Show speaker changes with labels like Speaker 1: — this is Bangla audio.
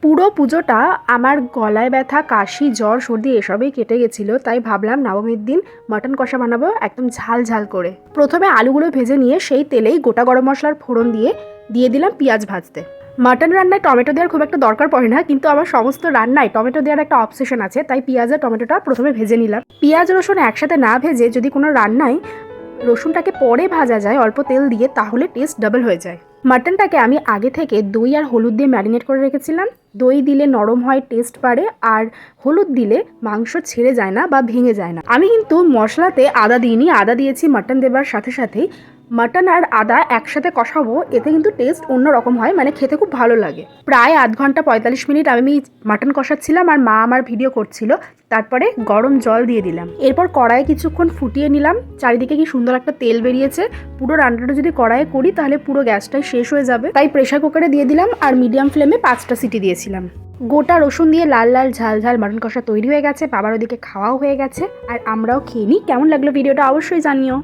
Speaker 1: পুরো পুজোটা আমার গলায় ব্যথা, কাশি, জ্বর, সর্দি এসবই কেটে গেছিলো। তাই ভাবলাম নবমীর দিন মাটন কষা বানাবো একদম ঝাল ঝাল করে। প্রথমে আলুগুলো ভেজে নিয়ে সেই তেলেই গোটা গরম মশলার ফোড়ন দিয়ে দিলাম পেঁয়াজ ভাজতে। মাটন রান্নায় টমেটো দেওয়ার খুব একটা দরকার পড়ে না, কিন্তু আমার সমস্ত রান্নায় টমেটো দেওয়ার একটা অবসেশন আছে। তাই পেঁয়াজ আর টমেটোটা প্রথমে ভেজে নিলাম। পেঁয়াজ রসুন একসাথে না ভেজে যদি কোনো রান্নায় রসুনটাকে পরে ভাজা যায় অল্প তেল দিয়ে, তাহলে টেস্ট ডাবল হয়ে যায়। মাটনটাকে আমি আগে থেকে দই আর হলুদ দিয়ে ম্যারিনেট করে রেখেছিলাম। দই দিলে নরম হয়, টেস্ট বাড়ে, আর হলুদ দিলে মাংস ছেড়ে যায় না বা ভেঙে যায় না। আমি কিন্তু মশলাতে আদা দিইনি, আদা দিয়েছি মাটন দেবার সাথে সাথেই। মাটন আর আদা একসাথে কষাবো, এতে কিন্তু টেস্ট অন্যরকম হয়, মানে খেতে খুব ভালো লাগে। প্রায় আধ ঘন্টা 45 মিনিট আমি মাটন কষাচ্ছিলাম আর মা আমার ভিডিও করছিল। তারপরে গরম জল দিয়ে দিলাম। এরপর কড়াইয়ে কিছুক্ষণ ফুটিয়ে নিলাম। চারিদিকে কি সুন্দর একটা তেল বেরিয়েছে। পুরো রান্নাটা যদি কড়াইয়ে করি তাহলে পুরো গ্যাসটাই শেষ হয়ে যাবে। তাই প্রেসার কুকারে দিয়ে দিলাম আর মিডিয়াম ফ্লেমে 5টা সিটি দিয়েছিলাম। গোটা রসুন দিয়ে লাল লাল ঝাল ঝাল মাটন কষা তৈরি হয়ে গেছে। বাবার ওদিকে খাওয়াও হয়ে গেছে আর আমরাও খেয়ে নিই। কেমন লাগলো ভিডিওটা অবশ্যই জানিও।